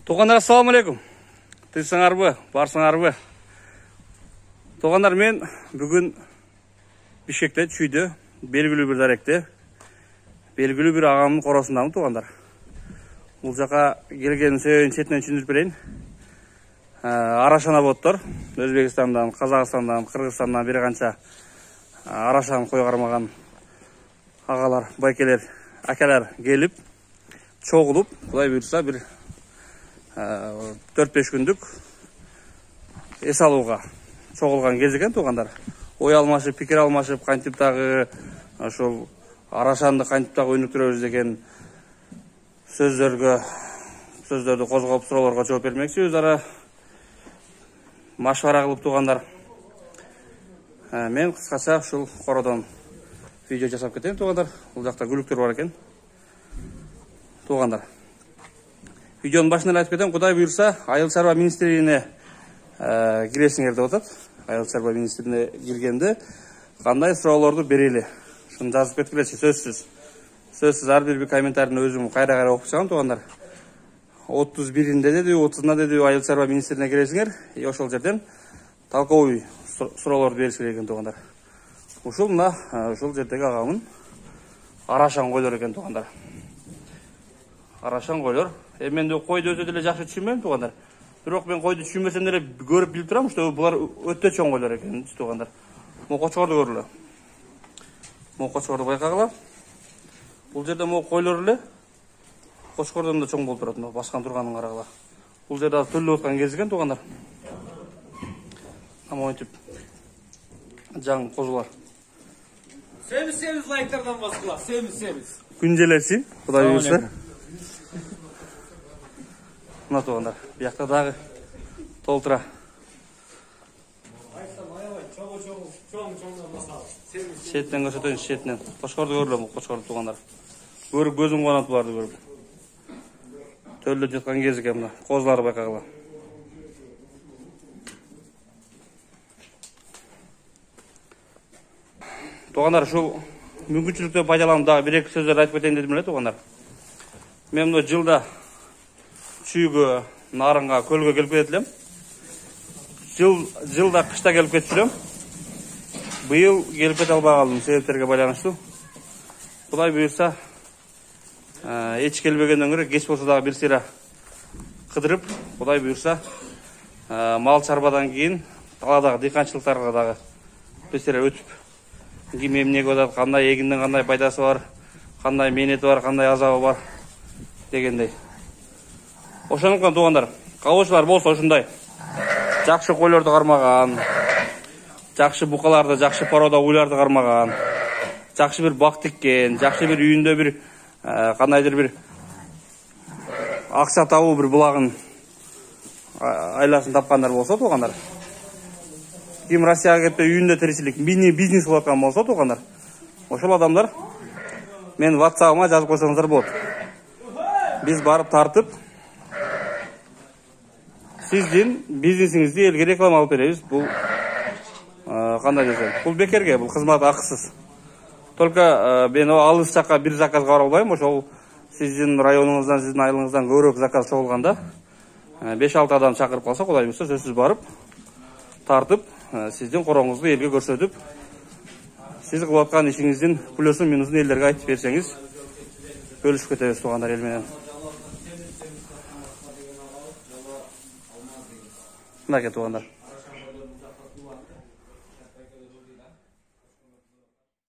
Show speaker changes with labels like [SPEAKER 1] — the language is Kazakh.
[SPEAKER 1] Туғандар, ассаламу алейкум. Тыйсыңарбы, барсыңарбы. Туғандар, мен бүгін Бишкекте, Чүйдө, белгілі бір даректе, белгілі бір ағамның қорасындамын, туғандар. Бұл жаққа келгенін сөйін шетінен түсіндіріп берейін. Арашана боттыр. Өзбекстандан, Қазақстандан, Қырғызстандан бері қанша арашаны қой қармаған ағалар, байкелер, әкелер келіп, чоғылып, құдай бұйырса бір 4-5 күндік ес алуға чоғылған кез екен, туғандар. Ой алмашып, пикір алмашып, қантиптағы арашанды қантиптағы өніктіреміз деген сөздерді қозғап сұрауларға жауап бермекші, өзара машвара қылып, туғандар. Мен қысқаша шул қорадан видео жасап кетейін, туғандар. Бұл жақта гүліктер бар екен, туғандар. Видеоның башынан айтып кетем, құдай бұйырса, Айыл шаруа министрлігіне кіресіңер деп отыр. Айыл шаруа министрлігіне кіргенде қандай сұрауларды берелі. Шunu жазып кеткілеші, сөзсіз. Сөзсіз әрбір бір комментарияны өзім қайра-қайра оқып шығамын, туғандар. 31-інде де, 30-ында да Айыл шаруа министрлігіне кіресіңер. Ошол жерден толковый сұрауларды берісіңер екен, туғандар. Ушул жердегі ағамын арашан қойлар екен, туғандар. Арашан қойлар. Мен де қойды өте деле жақсы түсінмеймін, туғандар. Бирок мен қойды түсінмесем деле көріп біліп тұрамын, что бұлар өте чоң қойлар екен, туғандар. Мо қошқарды көрілі. Мо қошқарды байқағыла. Бұл жерде мо қойлар еле қошқардан да чоң болып тұрады, басқан тұрғанын қарағыла. Бұл жерде төлі отқан кез екен, туғандар. Ама өйтіп жаң қозылар.
[SPEAKER 2] Sevimiz like'lardan bastılar. Sevimiz.
[SPEAKER 1] Күнделесі, құдай бұйырса. Мына туғандар, бияқта дағы толтыра. Шеттен көрсетейін, шетінен. Қошқарды көрілі бұл қошқарды, туғандар. Көріп, көзім қуанат бұларды көріп. Төлі жеткен кезі кен мұна, қозылары байқағыла. Туғандар, шул мүмкіншілікті пайдаланып дағы бір-екі сөздер айтып кетейін дедім, туғандар. Мен мұны жылда Чүйгө, Нарынға, көлге келіп кетілем. Жылда қышта келіп кетілем. Бұйыл келіп кете албай қалдым, себептерге байланышты. Құдай бұйырса, еш келбегеннен көрі, кеш болса дағы бір сира қыдырып, құдай бұйырса, мал шарбадан кейін, таладағы диқаншылықтарға дағы бір сира өтіп, емнеге өтеді, қандай егіннің қандай пайдасы бар, қандай менеті бар, қандай азабы бар, дегендей. Ошондуктан, туғандар, калоочулар болса ушундай жакшы койлорду кармаган, жакшы букаларды, жакшы порода уйларды кармаган, жакшы бир бак тиккен, жакшы бир үйүндө бир кандайдыр бир акча табуу бир булагын айласын тапкандар болсо, туғандар. Ким Россияга кетпей үйүндө тиричилик мини бизнес кылып аткан болсо, туғандар. Ошол адамдар мен WhatsApp-ыма жазып койсоңуздар болот. Биз барып тартып сиздин бизнесиңизди элге реклама алып беребиз. Бул кандай десем, бул бекерге, бул кызмат акысыз. Только мен алыс жакка бир заказ кабар албайм. Ошол сиздин районуңуздан, сиздин айылыңыздан көбүрөөк заказ чогулганда 5-6 адам чакырып калса, кудай буйрса сөзсүз барып тартып, сиздин короңузду элге көрсөтүп, сиз кылып аткан ишиңиздин плюсун, минусун элдерге айтып берсеңиз, бөлүшүп кетебиз, туғандар, эл менен. Мынакей, туғандар.